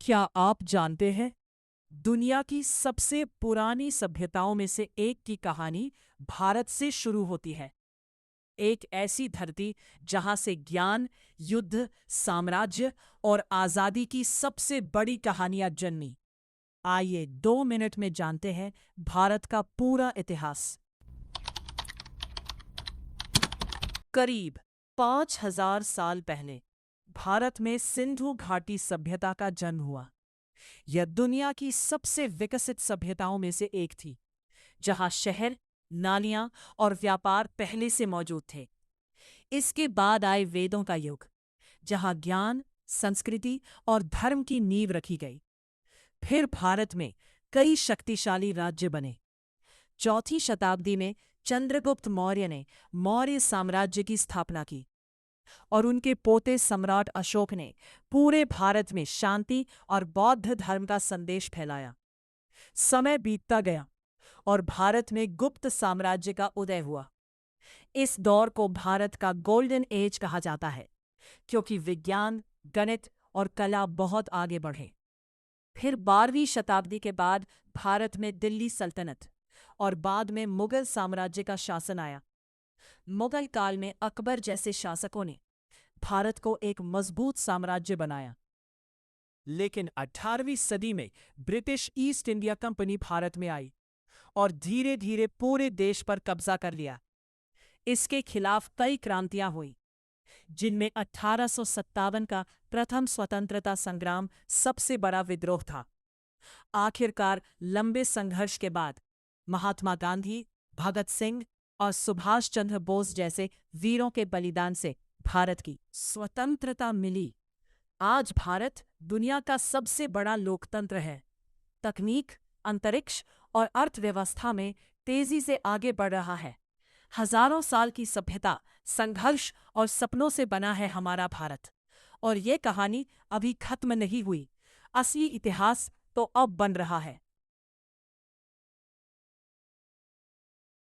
क्या आप जानते हैं दुनिया की सबसे पुरानी सभ्यताओं में से एक की कहानी भारत से शुरू होती है। एक ऐसी धरती जहां से ज्ञान, युद्ध, साम्राज्य और आजादी की सबसे बड़ी कहानियां जन्मी। आइए 2 मिनट में जानते हैं भारत का पूरा इतिहास। करीब 5000 साल पहले भारत में सिंधु घाटी सभ्यता का जन्म हुआ। यह दुनिया की सबसे विकसित सभ्यताओं में से एक थी, जहां शहर, नालियां और व्यापार पहले से मौजूद थे। इसके बाद आए वेदों का युग, जहां ज्ञान, संस्कृति और धर्म की नींव रखी गई। फिर भारत में कई शक्तिशाली राज्य बने। चौथी शताब्दी में चंद्रगुप्त मौर्य ने मौर्य साम्राज्य की स्थापना की और उनके पोते सम्राट अशोक ने पूरे भारत में शांति और बौद्ध धर्म का संदेश फैलाया। समय बीतता गया और भारत में गुप्त साम्राज्य का उदय हुआ। इस दौर को भारत का गोल्डन एज कहा जाता है, क्योंकि विज्ञान, गणित और कला बहुत आगे बढ़े। फिर 12वीं शताब्दी के बाद भारत में दिल्ली सल्तनत और बाद में मुगल साम्राज्य का शासन आया। मुगल काल में अकबर जैसे शासकों ने भारत को एक मजबूत साम्राज्य बनाया। लेकिन 18वीं सदी में British east India company Bharat में आई और धीरे धीरे पूरे देश पर कब्जा कर लिया। इसके खिलाफ कई क्रांतियां हुई, जिनमें 1857 का प्रथम स्वतंत्रता संग्राम सबसे बड़ा विद्रोह था। आखिरकार लंबे संघर्ष के बाद महात्मा गांधी, भगत सिंह और सुभाष चंद्र बोस जैसे वीरों के बलिदान से भारत की स्वतंत्रता मिली। आज भारत दुनिया का सबसे बड़ा लोकतंत्र है। तकनीक, अंतरिक्ष और अर्थव्यवस्था में तेजी से आगे बढ़ रहा है। हजारों साल की सभ्यता, संघर्ष और सपनों से बना है हमारा भारत। और ये कहानी अभी खत्म नहीं हुई। असली इतिहास तो अब बन रहा है।